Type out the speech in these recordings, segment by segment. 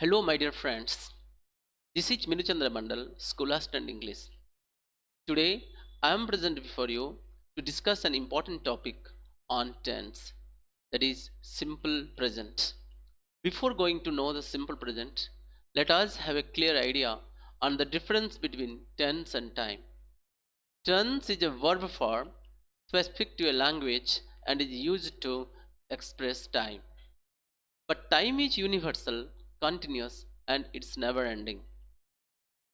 Hello, my dear friends. This is Minuchandra Mandal, Schoolast and English. Today, I am present before you to discuss an important topic on tense, that is, simple present. Before going to know the simple present, let us have a clear idea on the difference between tense and time. Tense is a verb form specific to a language and is used to express time. But time is universal, continuous, and it's never ending.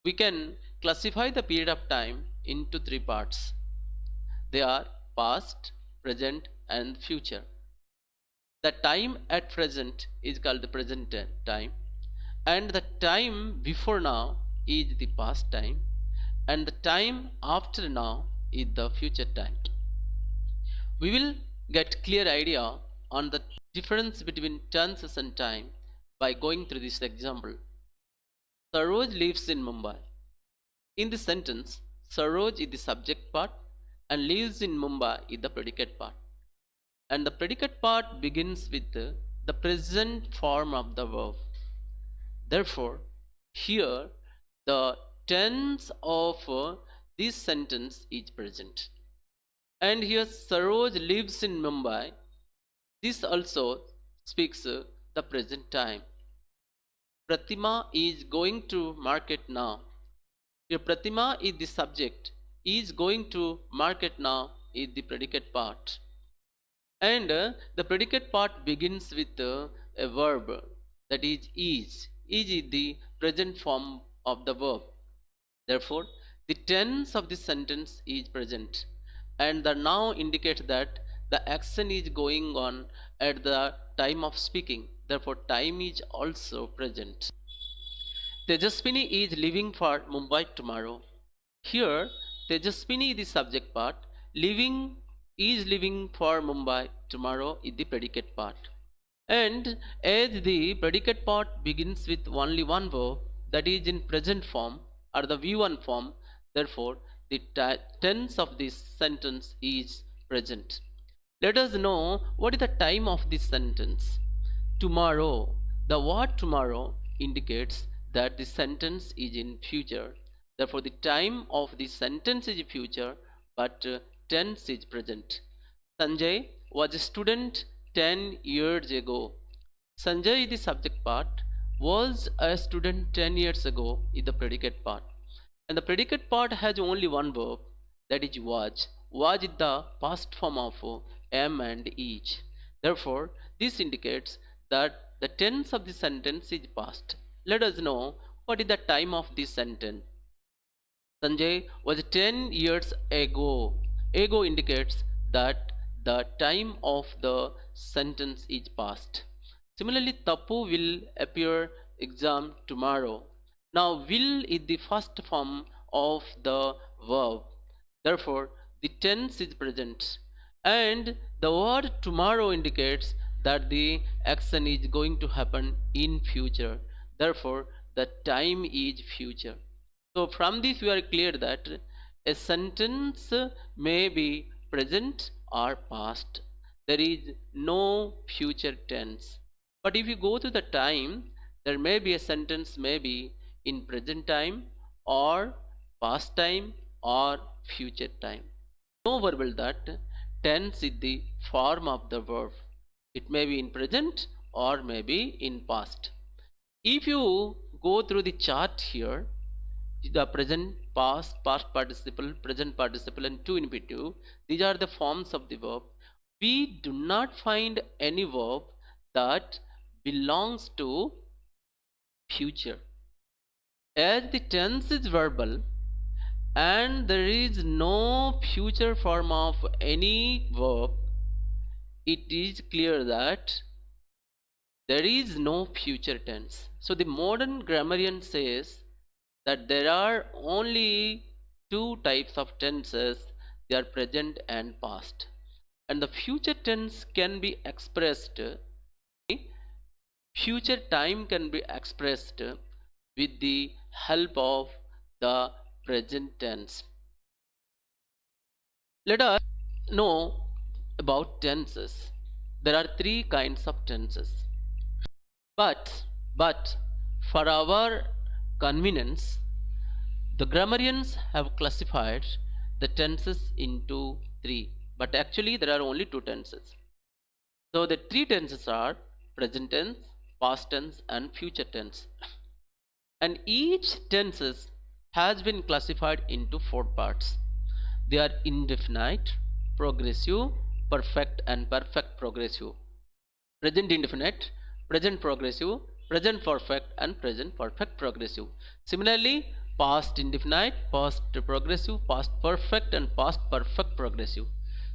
We can classify the period of time into three parts. They are past, present, and future. The time at present is called the present time, and the time before now is the past time, and the time after now is the future time. We will get clear idea on the difference between tenses and time by going through this example. Saroj lives in Mumbai. In this sentence, Saroj is the subject part and lives in Mumbai is the predicate part. And the predicate part begins with the present form of the verb. Therefore, here the tense of this sentence is present. And here Saroj lives in Mumbai. This also speaks the present time. Pratima is going to market now. Here Pratima is the subject, is going to market now is the predicate part. And the predicate part begins with a verb, that is is. Is the present form of the verb. Therefore, the tense of this sentence is present. And the now indicates that the action is going on at the time of speaking. Therefore, time is also present. Tejaswini is leaving for Mumbai tomorrow. Here, Tejaswini is the subject part. Leaving is leaving for Mumbai tomorrow is the predicate part. And as the predicate part begins with only one verb, that is in present form or the V1 form, therefore the tense of this sentence is present. Let us know what is the time of this sentence. Tomorrow. The word tomorrow indicates that the sentence is in future. Therefore, the time of the sentence is future, but tense is present. Sanjay was a student 10 years ago. Sanjay is the subject part. Was a student 10 years ago is the predicate part. And the predicate part has only one verb, that is was. Was is the past form of am and is. Therefore, this indicates that the tense of the sentence is past. Let us know what is the time of this sentence. Sanjay was 10 years ago. Ago indicates that the time of the sentence is past. Similarly, Tapu will appear exam tomorrow. Now, will is the first form of the verb. Therefore, the tense is present. And the word tomorrow indicates that the action is going to happen in future. Therefore, the time is future. So from this we are clear that a sentence may be present or past. There is no future tense. But if you go to the time, there may be a sentence may be in present time or past time or future time. No verbal that tense is the form of the verb. It may be in present or may be in past. If you go through the chart here, the present, past, past participle, present participle, and to infinitive, these are the forms of the verb. We do not find any verb that belongs to future. As the tense is verbal and there is no future form of any verb, it is clear that there is no future tense. So the modern grammarian says that there are only two types of tenses, they are present and past. And the future tense can be expressed, future time can be expressed with the help of the present tense. Let us know about tenses. There are three kinds of tenses. But For our convenience, the grammarians have classified the tenses into three, but actually there are only two tenses. So the three tenses are present tense, past tense, and future tense. And each tenses has been classified into four parts. They are indefinite, progressive, perfect, and perfect progressive. Present indefinite, present progressive, present perfect, and present perfect progressive. Similarly, past indefinite, past progressive, past perfect, and past perfect progressive.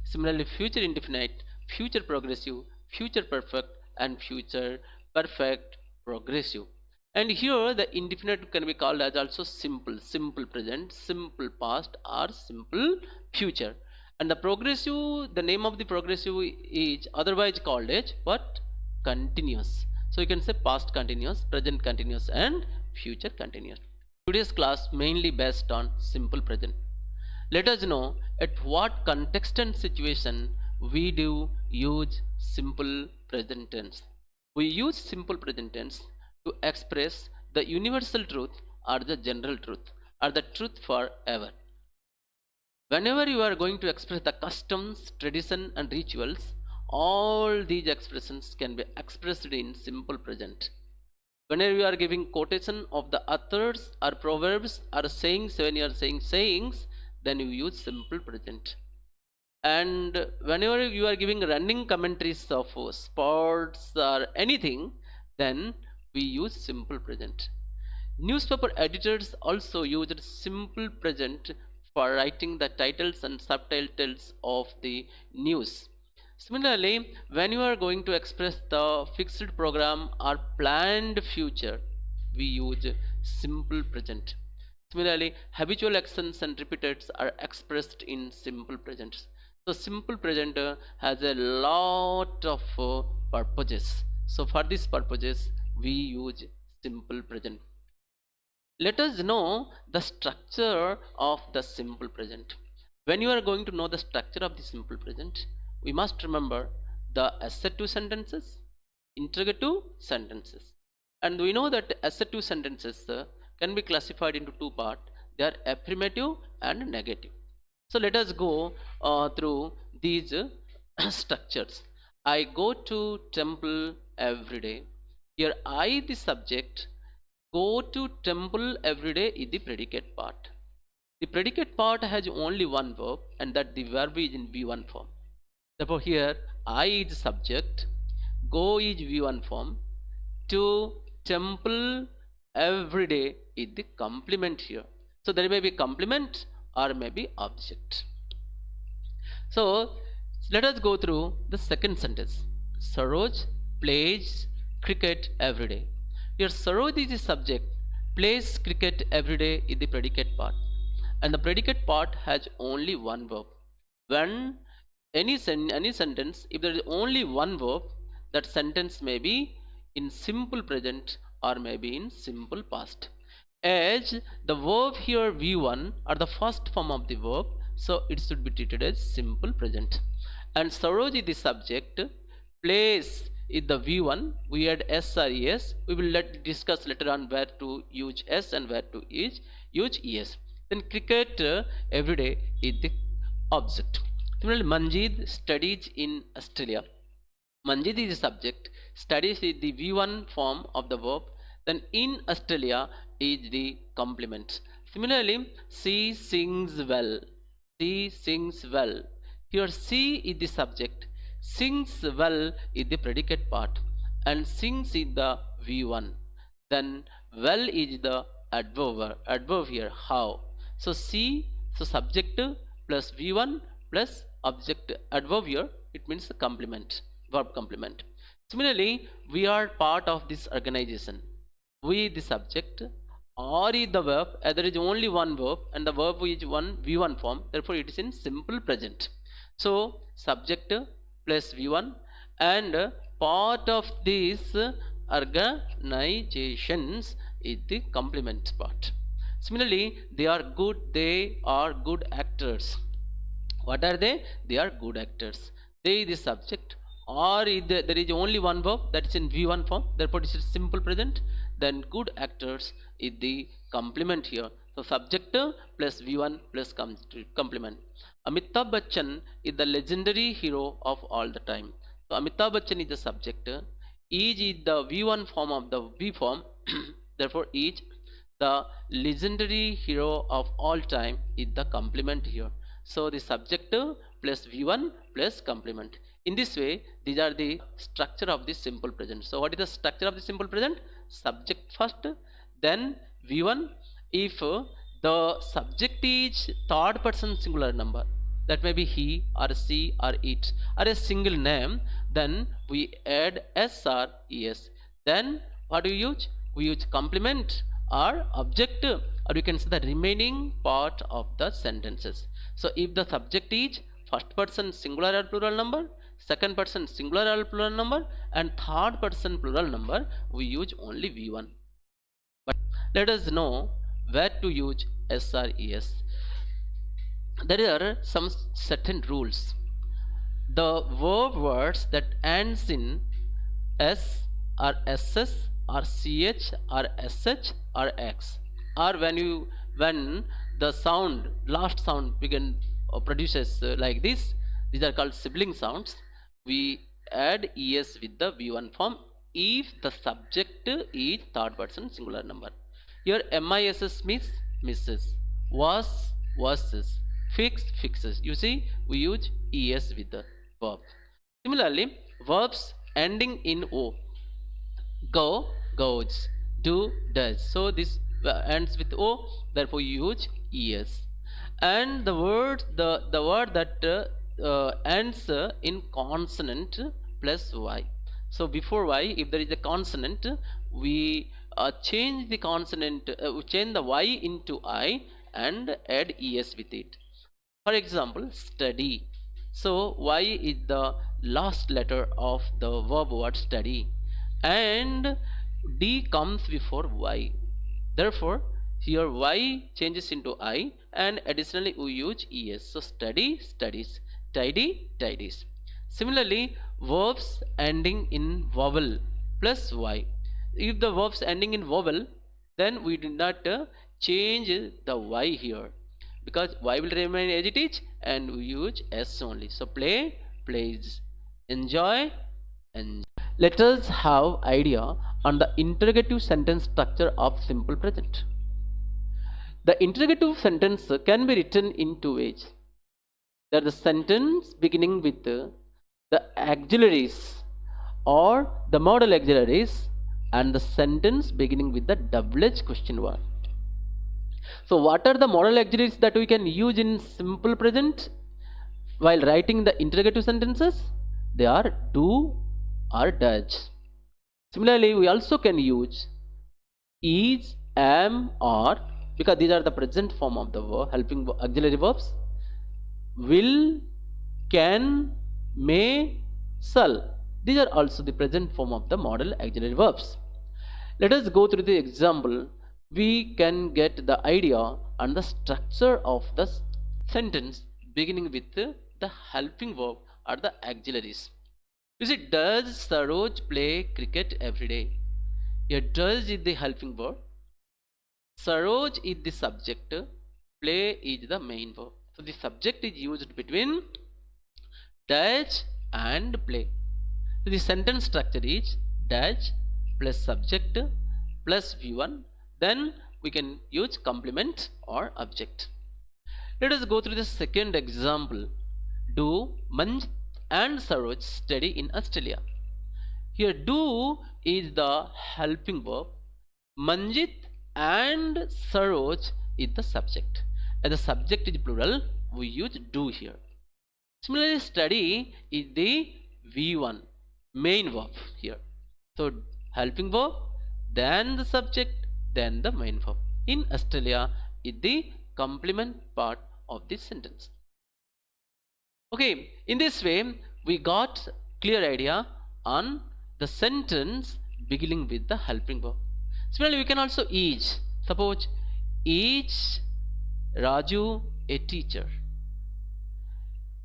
Similarly, future indefinite, future progressive, future perfect, and future perfect progressive. And here the indefinite can be called as also simple, simple present, simple past, or simple future. And the progressive, the name of the progressive is otherwise called as what? Continuous. So you can say past continuous, present continuous, and future continuous. Today's class mainly based on simple present. Let us know at what context and situation we do use simple present tense. We use simple present tense to express the universal truth or the general truth or the truth forever. Whenever you are going to express the customs, tradition, and rituals, all these expressions can be expressed in simple present. Whenever you are giving quotation of the authors or proverbs or sayings, when you are saying sayings, then you use simple present. And whenever you are giving running commentaries of sports or anything, then we use simple present. Newspaper editors also used simple present for writing the titles and subtitles of the news. Similarly, when you are going to express the fixed program or planned future, we use simple present. Similarly, habitual actions and repeateds are expressed in simple present. So simple present has a lot of purposes. So for these purposes, we use simple present. Let us know the structure of the simple present. When you are going to know the structure of the simple present, we must remember the assertive sentences, interrogative sentences. And we know that assertive sentences can be classified into two parts. They are affirmative and negative. So let us go through these structures. I go to temple every day. Here I the subject, go to temple every day is the predicate part. The predicate part has only one verb, and that the verb is in V1 form. Therefore here I is subject, go is V1 form, to temple every day is the complement here. So there may be complement or maybe object. So let us go through the second sentence. Saroj plays cricket every day. Here Saroj is the subject, plays cricket every day is the predicate part, and the predicate part has only one verb. When any sentence, if there is only one verb, that sentence may be in simple present or maybe in simple past. As the verb here V1 are the first form of the verb, so it should be treated as simple present. And Saroj is the subject, place is the V1, we add S or ES. We will discuss later on where to use S and where to use ES. Then cricket every day is the object. Similarly, Manjeet studies in Australia. Manjit is the subject, studies is the V1 form of the verb, then in Australia is the complement. Similarly, she sings well. She sings well. Here she is the subject, sings well is the predicate part, and sings is the V1. Then well is the adverb here, how. So she, so subject plus V1 plus object adverb here, it means the complement, verb complement. Similarly, we are part of this organization. We the subject, or is the verb, there is only one verb and the verb is one V1 form, therefore it is in simple present. So subject plus V1, and part of these organizations is the complement part. Similarly, they are good actors. What are they? They are good actors. They is the subject, or there is only one verb that is in V1 form, therefore it is simple present. then good actors is the complement here. So subject plus V1 plus complement. Amitabh Bachchan is the legendary hero of all the time. So Amitabh Bachchan is the subject. Each is the V1 form of the V form. Therefore, each the legendary hero of all time is the complement here. So the subject plus V1 plus complement. In this way, these are the structure of the simple present. So what is the structure of the simple present? Subject first, then V1. If the subject is third person singular number, that may be he or she or it or a single name, then we add s or es. Then what do we use? We use complement or object, or you can say the remaining part of the sentences. So if the subject is first person singular or plural number, second person singular or plural number, and third person plural number, we use only V1. But let us know where to use S or ES. There are some certain rules. The verb words that ends in S or SS or CH or SH or X, or when the sound last sound produces like this, these are called sibling sounds. We add es with the V1 form if the subject is third person singular number. Here miss means misses, was versus, fix fixes. You see, we use es with the verb. Similarly, verbs ending in o: go, goes, do, does. So this ends with o, therefore you use es. And the word that ends in consonant plus y. So before y, if there is a consonant, we change the consonant, we change the y into I and add es with it. For example, study. So y is the last letter of the verb word study, and d comes before y. Therefore, here y changes into I, and additionally we use es. So study, studies, tidy, tidies. Similarly, verbs ending in vowel plus y. If the verbs ending in vowel, then we do not change the y here, because y will remain as it is, and we use s only. So play, plays, enjoy, enjoy. Let us have idea on the interrogative sentence structure of simple present. The interrogative sentence can be written in two ways. There is the sentence beginning with the auxiliaries or the modal auxiliaries, and the sentence beginning with the double edged question word. So what are the modal auxiliaries that we can use in simple present while writing the interrogative sentences? They are do or does. Similarly, we also can use is, am, or, because these are the present form of the verb, helping auxiliary verbs. Will, can, may, shall. These are also the present form of the modal auxiliary verbs. Let us go through the example. We can get the idea and the structure of the sentence beginning with the helping verb or the auxiliaries. You see, does Saroj play cricket every day? Here, does is the helping verb, Saroj is the subject, play is the main verb. So the subject is used between does and play. So the sentence structure is does plus subject plus V1. Then we can use complement or object. Let us go through the second example. Do Manjit and Saroj study in Australia? Here do is the helping verb, Manjit and Saroj is the subject. As the subject is plural, we use do here. Similarly, study is the V1, main verb here. So helping verb, then the subject, then the main verb. In Australia is the complement part of this sentence. Okay, in this way we got clear idea on the sentence beginning with the helping verb. Similarly, we can also is. Suppose is Raju a teacher?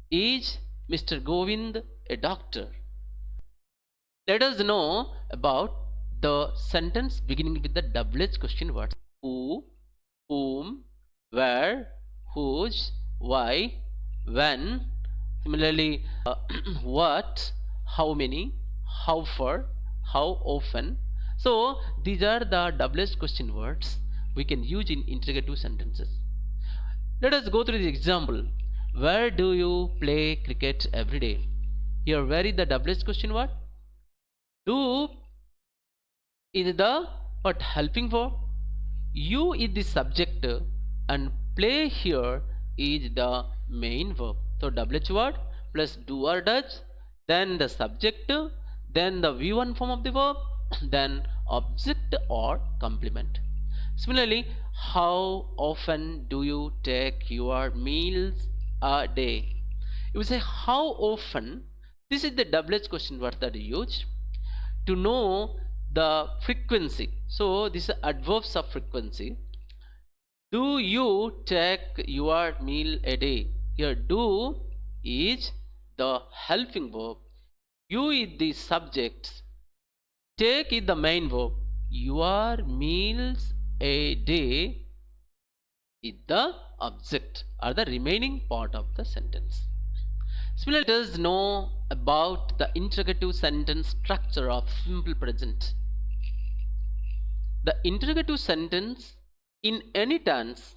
Is Mr. Govind a doctor? Let us know about the sentence beginning with the double-edged question words who, whom, where, whose, why, when. Similarly, what, how many, how far, how often. So these are the double-edged question words we can use in interrogative sentences. Let us go through the example. Where do you play cricket every day? Here, where is the double-edged question word? Do is the what helping verb. You is the subject and play here is the main verb. So double-edged word plus do or does, then the subject, then the V1 form of the verb, then object or complement. Similarly, how often do you take your meals a day? You will say how often. This is the double-edged question word that you use to know the frequency. So this is adverbs of frequency. Do you take your meal a day? Here do is the helping verb, you is the subject, take is the main verb, your meals a day is the object or the remaining part of the sentence. Similarly, let us know about the interrogative sentence structure of simple present. The interrogative sentence in any tense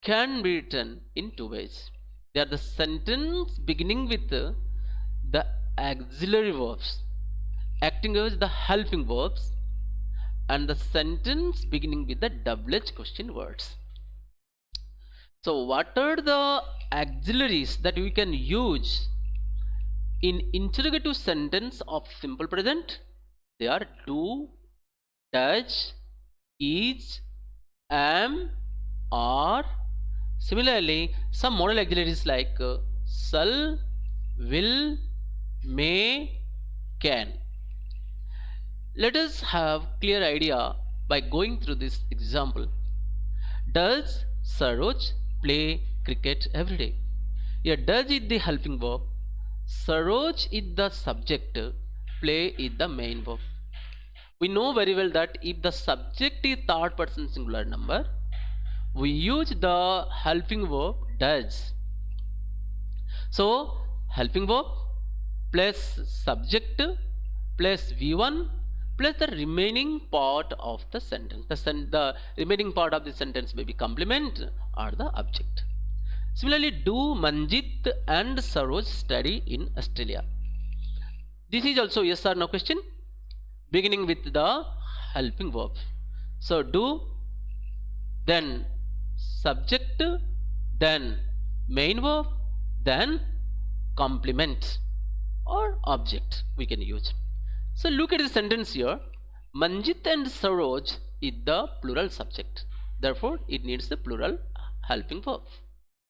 can be written in two ways. They are the sentence beginning with the auxiliary verbs acting as the helping verbs, and the sentence beginning with the double-edged question words. So what are the auxiliaries that we can use in interrogative sentence of simple present? They are do, does, is, am, are. Similarly, some modal auxiliaries like shall, will, may, can. Let us have clear idea by going through this example. Does Saroj play cricket every day? Here does is the helping verb, Saroj is the subject, play is the main verb. We know very well that if the subject is third person singular number, we use the helping verb does. So helping verb plus subject plus V1 plus the remaining part of the sentence. The remaining part of the sentence may be complement or the object. Similarly, do Manjit and Saroj study in Australia? This is also yes or no question beginning with the helping verb. So do, then subject, then main verb, then complement or object we can use. So look at the sentence here. Manjit and Saroj is the plural subject. Therefore, it needs the plural helping verb.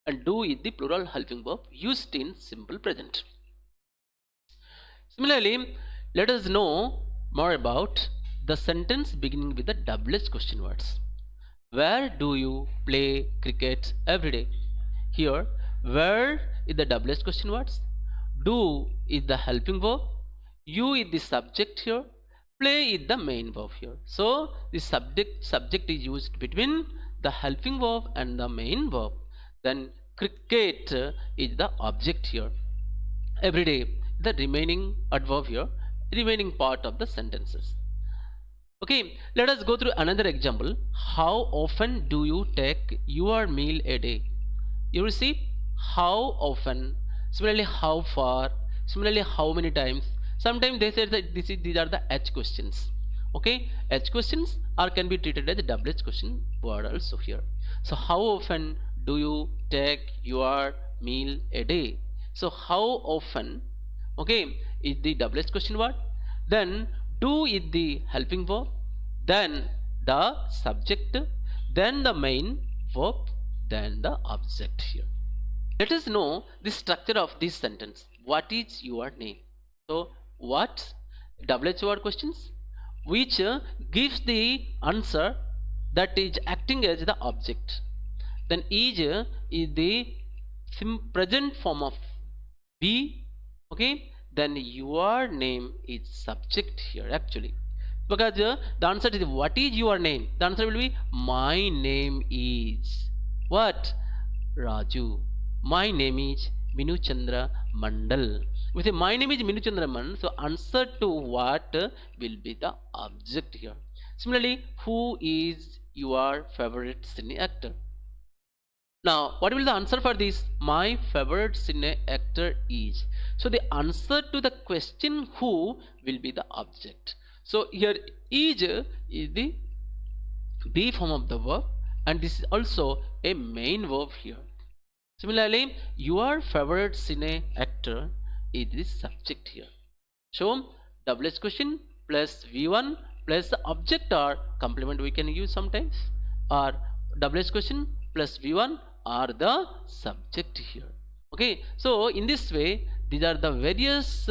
And do is the plural helping verb used in simple present. Similarly, let us know more about the sentence beginning with the double-edged question words. Where do you play cricket every day? Here, where is the double-edged question words. Do is the helping verb. You is the subject here. Play is the main verb here. So the subject is used between the helping verb and the main verb. Then cricket is the object here. Every day, the remaining adverb here, remaining part of the sentences. Okay, let us go through another example. How often do you take your meal a day? You will see how often, similarly how far, similarly how many times. Sometimes they say that these are the H questions. Okay, H questions are can be treated as a double-edged question word also here. So how often do you take your meal a day? So how often, okay, is the double-edged question word. Then do is the helping verb, then the subject, then the main verb, then the object here. Let us know the structure of this sentence. What is your name? So what, double-edged word questions which gives the answer that is acting as the object. Then is the present form of be. Okay, then your name is subject here actually. Because the answer is what is your name? The answer will be my name is what? Raju. My name is Minu Chandra Mandal. We say my name is Minu Chandra Mandal. So answer to what will be the object here. Similarly, who is your favorite cine actor? Now, what will the answer for this? My favorite cine actor is. So the answer to the question who will be the object. So here is the be form of the verb, and this is also a main verb here. Similarly, your favorite cine actor is the subject here. So double H question plus V1 plus the object or complement we can use sometimes, or double H question plus V1 are the subject here. Okay, so in this way these are the various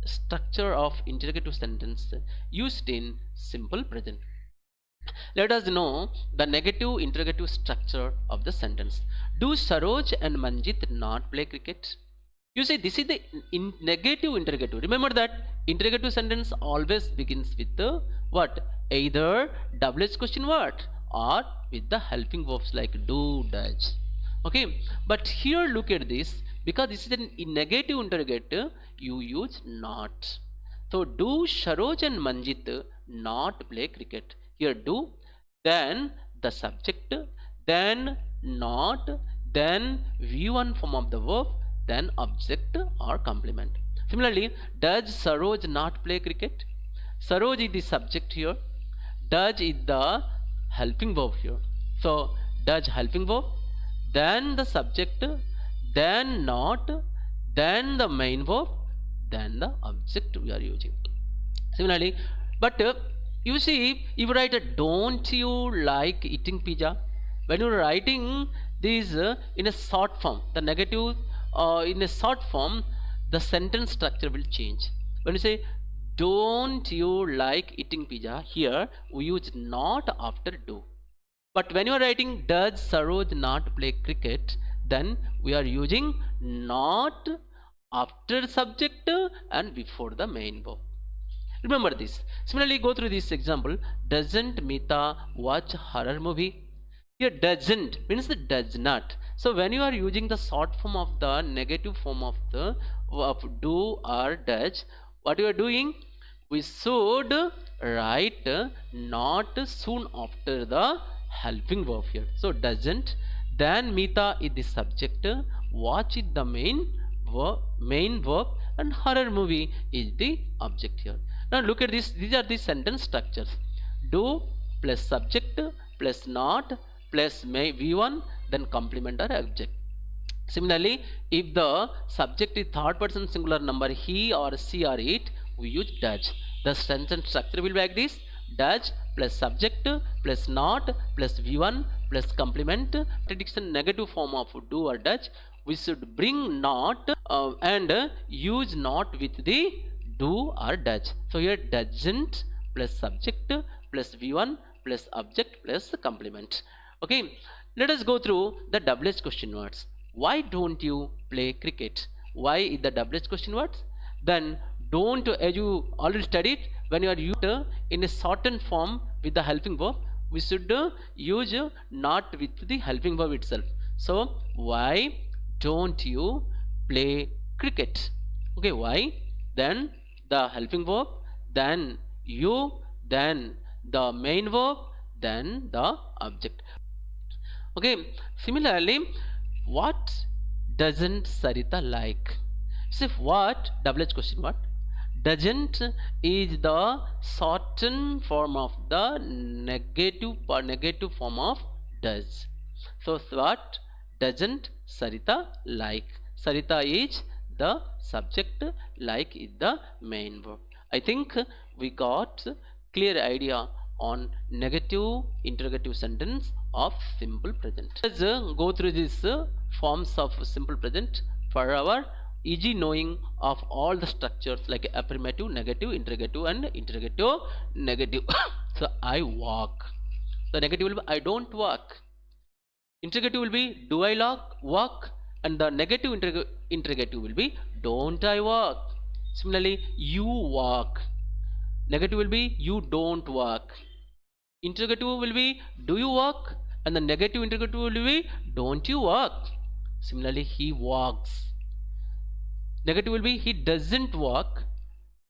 structure of interrogative sentence used in simple present. Let us know the negative interrogative structure of the sentence. Do Saroj and Manjit not play cricket? You see, this is the negative interrogative. Remember that interrogative sentence always begins with the what? Either double H question what, or with the helping verbs like do, does. Okay, but here look at this. Because this is a negative interrogative, you use not. So do Saroj and Manjit not play cricket? Here do, then the subject, then not, then V1 form of the verb, then object or complement. Similarly, does Saroj not play cricket? Saroj is the subject here, does is the helping verb here. So does helping verb, then the subject, then not, then the main verb, then the object we are using. Similarly, but you see, if you write don't you like eating pizza, when you are writing this in a short form, the negative in a short form, the sentence structure will change. When you say don't you like eating pizza, here we use not after do. But when you are writing does Saroj not play cricket, then we are using not after subject and before the main verb. Remember this. Similarly, go through this example. Doesn't Mita watch horror movie? Here doesn't means the does not. So when you are using the short form of the negative form of the do or does, what you are doing? We should write not soon after the helping verb here. So doesn't, then Mita is the subject, watch is the main verb, and horror movie is the object here. Now look at this. These are the sentence structures. Do plus subject plus not plus V1, then complement or object. Similarly, if the subject is third person singular number he or she or it, we use does. The sentence structure will be like this: does plus subject plus not plus V1 plus complement. Prediction negative form of do or does, we should bring not and use not with the do or does. So here doesn't plus subject plus V1 plus object plus complement. Okay, let us go through the double H question words. Why don't you play cricket? Why is the double H question words? Then don't, as you already studied, when you are used in a shortened form with the helping verb, we should use not with the helping verb itself. So why don't you play cricket? Okay, why? Then the helping verb, then you, then the main verb, then the object. Okay, similarly, what doesn't Sarita like? So what, double H question, what? Doesn't is the shortened form of the negative form of does. So what doesn't Sarita like? Sarita is the subject, like is the main verb. I think we got clear idea on negative interrogative sentence of simple present. Let's go through these forms of simple present for our easy knowing of all the structures like affirmative, negative, interrogative and interrogative negative. So I walk. The negative will be I don't walk. Interrogative will be do I walk, and the negative interrogative will be don't I walk. Similarly, you walk. Negative will be you don't work. Interrogative will be do you work, and the negative interrogative will be don't you work. Similarly, he walks. Negative will be he doesn't walk.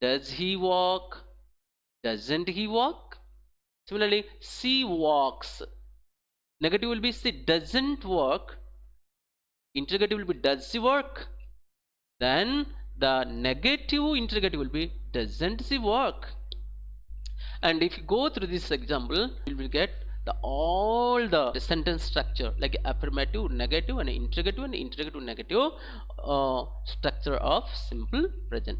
Does he walk? Doesn't he walk? Similarly, she walks. Negative will be she doesn't work. Interrogative will be does she work? Then the negative interrogative will be doesn't she work? And if you go through this example, you will get all the sentence structure like affirmative, negative, and interrogative negative structure of simple present.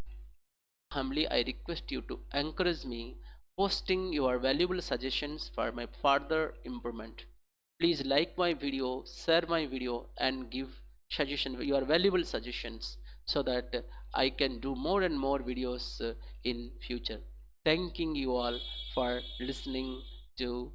Humbly I request you to encourage me posting your valuable suggestions for my further improvement. Please like my video, share my video, and give your valuable suggestions so that I can do more and more videos in future. Thanking you all for listening to